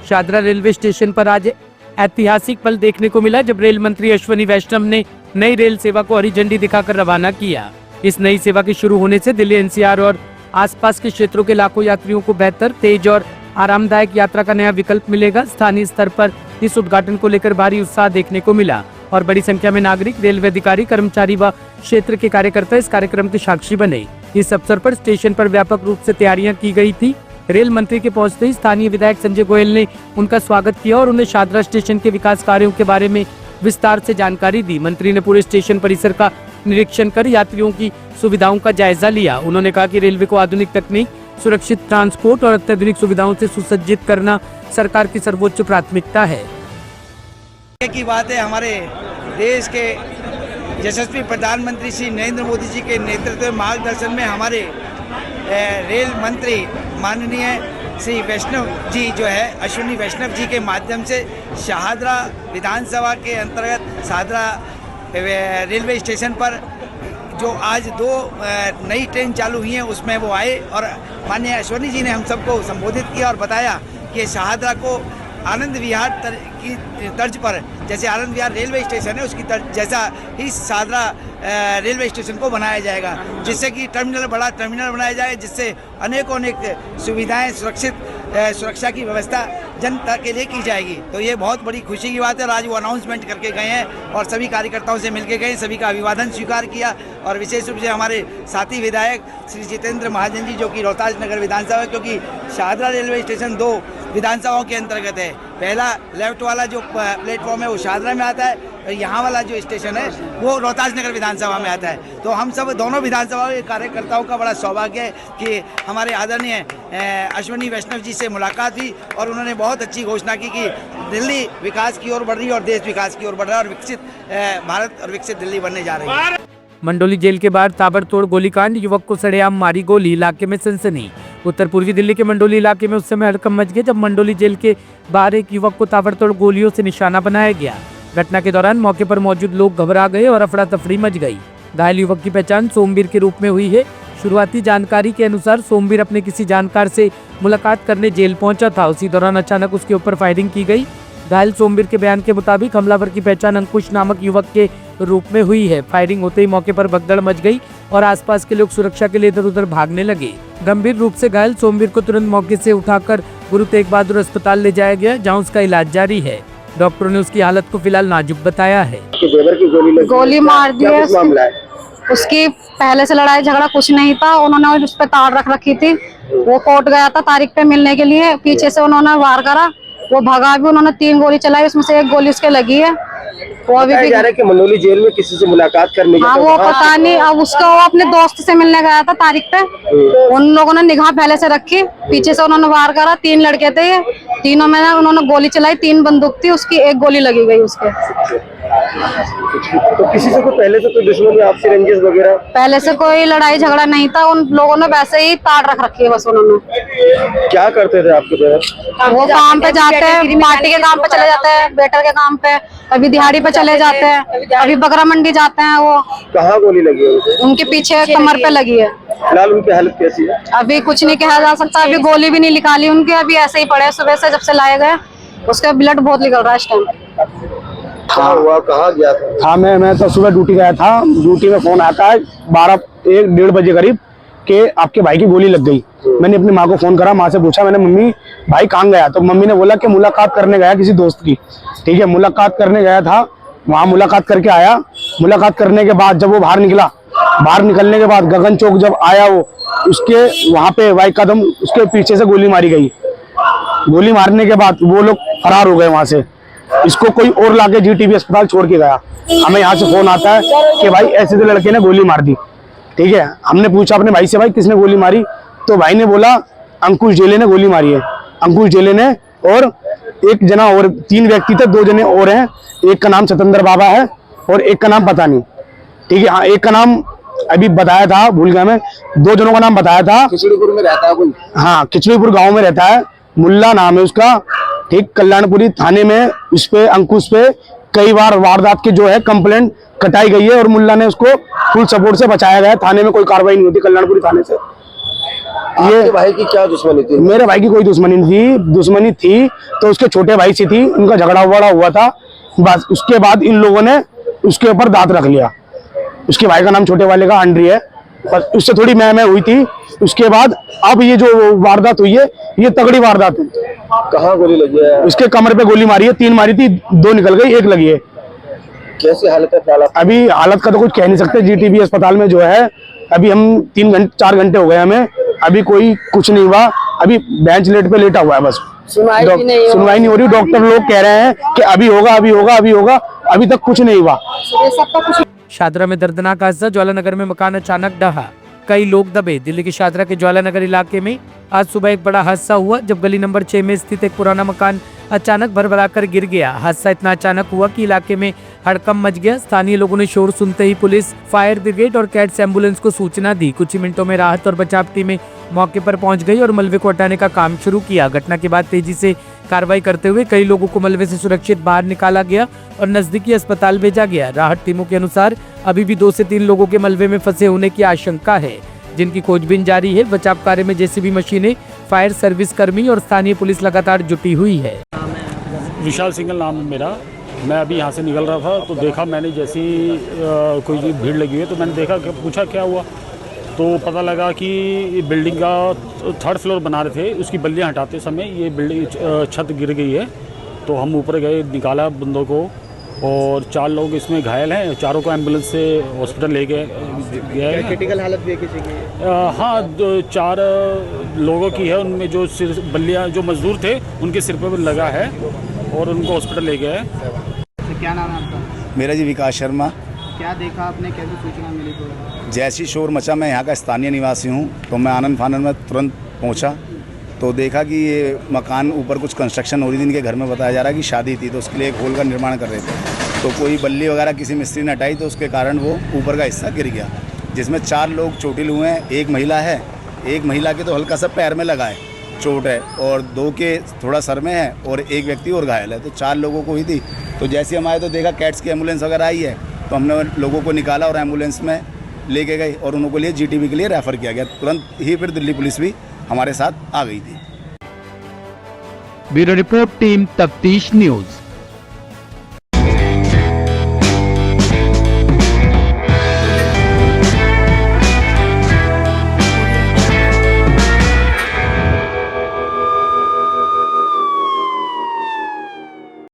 Shahdara railway station पर आज ऐतिहासिक पल देखने को मिला जब रेल मंत्री अश्विनी वैष्णव ने नई रेल सेवा को हरी झंडी दिखाकर रवाना किया। इस नई सेवा के शुरू होने से दिल्ली एनसीआर और आसपास के क्षेत्रों के लाखों यात्रियों को बेहतर, तेज और आरामदायक यात्रा का नया विकल्प मिलेगा। स्थानीय स्तर पर इस उद्घाटन को लेकर भारी उत्साह देखने को मिला और बड़ी संख्या में नागरिक, रेलवे अधिकारी, कर्मचारी व क्षेत्र के कार्यकर्ता इस कार्यक्रम के साक्षी बने। इस अवसर पर स्टेशन पर व्यापक रूप से तैयारियां की गई थी। रेल मंत्री के पहुंचते ही स्थानीय विधायक संजय गोयल ने उनका स्वागत किया और उन्हें शादरा स्टेशन के विकास कार्यों के बारे में विस्तार से जानकारी दी। मंत्री ने पूरे स्टेशन परिसर का निरीक्षण कर यात्रियों की सुविधाओं का जायजा लिया। उन्होंने कहा कि रेलवे को आधुनिक तकनीक, सुरक्षित ट्रांसपोर्ट और अत्याधुनिक सुविधाओं से सुसज्जित करना सरकार की सर्वोच्च प्राथमिकता है। की बात है, हमारे देश के यशस्वी प्रधानमंत्री श्री नरेंद्र मोदी जी के नेतृत्व में मार्गदर्शन में हमारे रेल मंत्री माननीय श्री वैष्णव जी जो है अश्विनी वैष्णव जी के माध्यम से शाहदरा विधानसभा के अंतर्गत शाहदरा रेलवे स्टेशन पर जो आज 2 नई ट्रेन चालू हुई हैं उसमें वो आए और माननीय अश्विनी जी ने हम सबको संबोधित किया और बताया कि शाहदरा को आनंद विहार की तर्ज पर, जैसे आनंद विहार रेलवे स्टेशन है उसकी तर्ज जैसा ही शाहदरा रेलवे स्टेशन को बनाया जाएगा, जिससे कि बड़ा टर्मिनल बनाया जाएगा, जिससे अनेकों सुविधाएं, सुरक्षा की व्यवस्था जनता के लिए की जाएगी। तो ये बहुत बड़ी खुशी की बात है और आज वो अनाउंसमेंट करके गए हैं और सभी कार्यकर्ताओं से मिलके गए, सभी का अभिवादन स्वीकार किया और विशेष रूप से हमारे साथी विधायक श्री जितेंद्र महाजन जी जो कि रोहतास नगर विधानसभा है, क्योंकि शाहदरा रेलवे स्टेशन 2 विधानसभाओं के अंतर्गत है। पहला लेफ्ट वाला जो प्लेटफॉर्म है वो शाहदरा में आता है और यहाँ वाला जो स्टेशन है वो रोहतास नगर विधानसभा में आता है। तो हम सब दोनों विधानसभा के कार्यकर्ताओं का बड़ा सौभाग्य है कि हमारे आदरणीय अश्विनी वैष्णव जी से मुलाकात हुई और उन्होंने बहुत अच्छी घोषणा की कि दिल्ली विकास की ओर बढ़ रही है और देश विकास की ओर बढ़ रहा है और विकसित भारत और विकसित दिल्ली बनने जा रही है। मंडोली जेल के बाहर ताबड़तोड़ गोलीकांड, युवक को सरेआम मारी गोली, इलाके में सनसनी। उत्तर पूर्वी दिल्ली के मंडोली इलाके में उस समय हड़कंप मच गया जब मंडोली जेल के बाहर एक युवक को ताबड़तोड़ गोलियों से निशाना बनाया गया। घटना के दौरान मौके पर मौजूद लोग घबरा गए और अफरा तफरी मच गई। घायल युवक की पहचान सोमवीर के रूप में हुई है। शुरुआती जानकारी के अनुसार सोमवीर अपने किसी जानकार से मुलाकात करने जेल पहुंचा था। उसी दौरान अचानक उसके ऊपर फायरिंग की गई। घायल सोमवीर के बयान के मुताबिक हमलावर की पहचान अंकुश नामक युवक के रूप में हुई है। फायरिंग होते ही मौके पर भगदड़ मच गई और आसपास के लोग सुरक्षा के लिए इधर उधर भागने लगे। गंभीर रूप से घायल सोमवीर को तुरंत मौके से उठाकर गुरु तेग बहादुर अस्पताल ले जाया गया, जहां उसका इलाज जारी है। डॉक्टरों ने उसकी हालत को फिलहाल नाजुक बताया है। गोली मार दी है उसकी, पहले से लड़ाई झगड़ा कुछ नहीं था। उन्होंने उस पर तार रख रखी थी, वो कोर्ट गया था तारीख पे मिलने के लिए, पीछे से उन्होंने वार करा, वो भगा भी, उन्होंने 3 गोली चलाई, उसमें से 1 गोली उसके लगी है। वो अभी भी कि मंडोली जेल में किसी से मुलाकात करने हाँ वो पता नहीं, अब उसका वो अपने दोस्त से मिलने गया था तारीख पे। उन लोगों ने निगाह पहले से रखी, पीछे से उन्होंने वार करा, 3 लड़के थे ये, तीनों में उन्होंने गोली चलाई, 3 बंदूक थी, उसकी 1 गोली लगी गई उसके। तो किसी से पहले से कोई दुश्मनी, आपसी रंजिश वगैरह? पहले से कोई लड़ाई झगड़ा नहीं था, उन लोगों ने वैसे ही तार रख रखी है बस। उन्होंने क्या करते थे आपके पेरेंट्स? वो काम पे जाते हैं, पार्टी के काम पे चले जाते हैं, बेटर के काम पे, कभी दिहाड़ी पे चले जाते हैं, अभी बकरा मंडी जाते हैं। वो कहाँ गोली लगी है? उनके पीछे कमर पे लगी है। फिलहाल उनकी हालत कैसी है? अभी कुछ नहीं कहा जा सकता, अभी गोली भी नहीं निकाली उनके, अभी ऐसे ही पड़े। सुबह से जब से लाए गए उसका ब्लड बहुत निकल रहा है इस टाइम। हाँ हुआ, कहाँ गया था? हाँ मैं तो सुबह ड्यूटी गया था। ड्यूटी में फोन आता है 1-1:30 बजे करीब कि आपके भाई की गोली लग गई। मैंने अपनी माँ को फोन करा, माँ से पूछा मैंने, मम्मी भाई कहाँ गया? तो मम्मी ने बोला कि मुलाकात करने गया किसी दोस्त की। ठीक है, मुलाकात करने गया था, वहाँ मुलाकात करके आया। मुलाकात करने के बाद जब वो बाहर निकला, बाहर निकलने के बाद गगन चौक जब आया वो, उसके वहाँ पे भाई कदम उसके पीछे से गोली मारी गई। गोली मारने के बाद वो लोग फरार हो गए वहाँ से। इसको कोई और लाके जीटीबी अस्पताल छोड़ के गया। हमें यहाँ से फोन आता है कि भाई ऐसे लड़के ने गोली मार दी। ठीक है, हमने पूछा अपने भाई से, भाई किसने गोली मारी? तो भाई ने बोला अंकुश जेले ने गोली मारी है। अंकुश जेले ने और एक जना और, 3 व्यक्ति थे, 2 जने और हैं। एक का नाम सतेंद्र बाबा है और एक का नाम पता नहीं। ठीक है, हाँ एक का नाम अभी बताया था, भूल गया मैं, 2 जनों का नाम बताया था। खिचड़ीपुर में रहता है कोई? हाँ खिचड़ीपुर गाँव में रहता है, मुल्ला नाम है उसका। ठीक, कल्याणपुरी थाने में उस पे अंकुश पे कई बार वारदात की जो है कंप्लेंट कटाई गई है और मुल्ला ने उसको फुल सपोर्ट से बचाया गया है। थाने में कोई कार्रवाई नहीं होती कल्याणपुरी थाने से। आपके भाई की क्या दुश्मनी थी? मेरे भाई की कोई दुश्मनी थी तो उसके छोटे भाई से थी, उनका झगड़ा वगड़ा हुआ था। बस उसके बाद इन लोगों ने उसके ऊपर दांत रख लिया। उसके भाई का नाम छोटे वाले का आंड्री है, बस उससे थोड़ी मैं हुई थी। उसके बाद अब ये जो वारदात हुई है, ये तगड़ी वारदात है। कहाँ गोली लगी है? उसके कमर पे गोली मारी है, 3 मारी थी, 2 निकल गई, 1 लगी है। कैसी हालत है फिलहाल? अभी हालत का तो कुछ कह नहीं सकते। जीटीबी अस्पताल में जो है, अभी हम 4 घंटे हो गए हमें, अभी कोई कुछ नहीं हुआ। अभी बेंच लेट पे लेटा हुआ है, बस सुनवाई नहीं हो रही। डॉक्टर लोग कह रहे हैं कि अभी होगा, अभी तक कुछ नहीं हुआ। शादरा में दर्दनाक हादसा, ज्वालानगर में मकान अचानक ढहा, कई लोग दबे। दिल्ली के शादरा के ज्वालानगर इलाके में आज सुबह एक बड़ा हादसा हुआ जब गली नंबर 6 में स्थित एक पुराना मकान अचानक भरभराकर गिर गया। हादसा इतना अचानक हुआ कि इलाके में हड़कंप मच गया। स्थानीय लोगों ने शोर सुनते ही पुलिस, फायर ब्रिगेड और कैट्स एम्बुलेंस को सूचना दी। कुछ ही मिनटों में राहत और बचाव टीमें मौके पर पहुंच गई और मलबे को हटाने का काम शुरू किया। घटना के बाद तेजी से कार्रवाई करते हुए कई लोगों को मलबे से सुरक्षित बाहर निकाला गया और नजदीकी अस्पताल भेजा गया। राहत टीमों के अनुसार अभी भी 2 से 3 लोगों के मलबे में फंसे होने की आशंका है, जिनकी खोजबीन जारी है। बचाव कार्य में जेसीबी मशीनें, फायर सर्विस कर्मी और स्थानीय पुलिस लगातार जुटी हुई है। विशाल सिंगल नाम है मेरा। मैं अभी यहाँ से निकल रहा था तो देखा मैंने, जैसी कोई भीड़ लगी हुई है तो मैंने देखा, पूछा क्या हुआ, तो पता लगा कि बिल्डिंग का 3rd फ्लोर बना रहे थे, उसकी बल्लियाँ हटाते समय ये बिल्डिंग छत गिर गई है। तो हम ऊपर गए, निकाला बंदों को और 4 लोग इसमें घायल हैं। चारों को एम्बुलेंस से हॉस्पिटल ले गए। क्रिटिकल हालत भी है किसी की? हाँ, 4 लोगों की है, उनमें जो सिर बल्लियाँ जो मजदूर थे उनके सिर पर लगा है और उनको हॉस्पिटल ले गए। क्या नाम है आपका? मेरा जी विकास शर्मा। क्या देखा आपने, कैसे सूचना मिली? तो जैसी शोर मचा, मैं यहाँ का स्थानीय निवासी हूँ, तो मैं आनंद फानंद में तुरंत पहुँचा तो देखा कि ये मकान ऊपर कुछ कंस्ट्रक्शन हो रही थी। इनके घर में बताया जा रहा है कि शादी थी तो उसके लिए एक होल का निर्माण कर रहे थे। तो कोई बल्ली वगैरह किसी मिस्त्री ने हटाई तो उसके कारण वो ऊपर का हिस्सा गिर गया, जिसमें 4 लोग चोटिल हुए हैं। एक महिला है, एक महिला के तो हल्का सा पैर में लगा है चोट है और 2 के थोड़ा सर में है और एक व्यक्ति और घायल है। तो 4 लोगों को हुई थी। तो जैसे हम आए तो देखा कैट्स की एम्बुलेंस वगैरह आई है, तो हमने लोगों को निकाला और एम्बुलेंस में लेके गए और उनको लिए जीटीबी के लिए रेफ़र किया गया। तुरंत ही फिर दिल्ली पुलिस भी हमारे साथ आ गई थी। ब्यूरो रिपोर्ट, टीम तफ्तीश न्यूज़।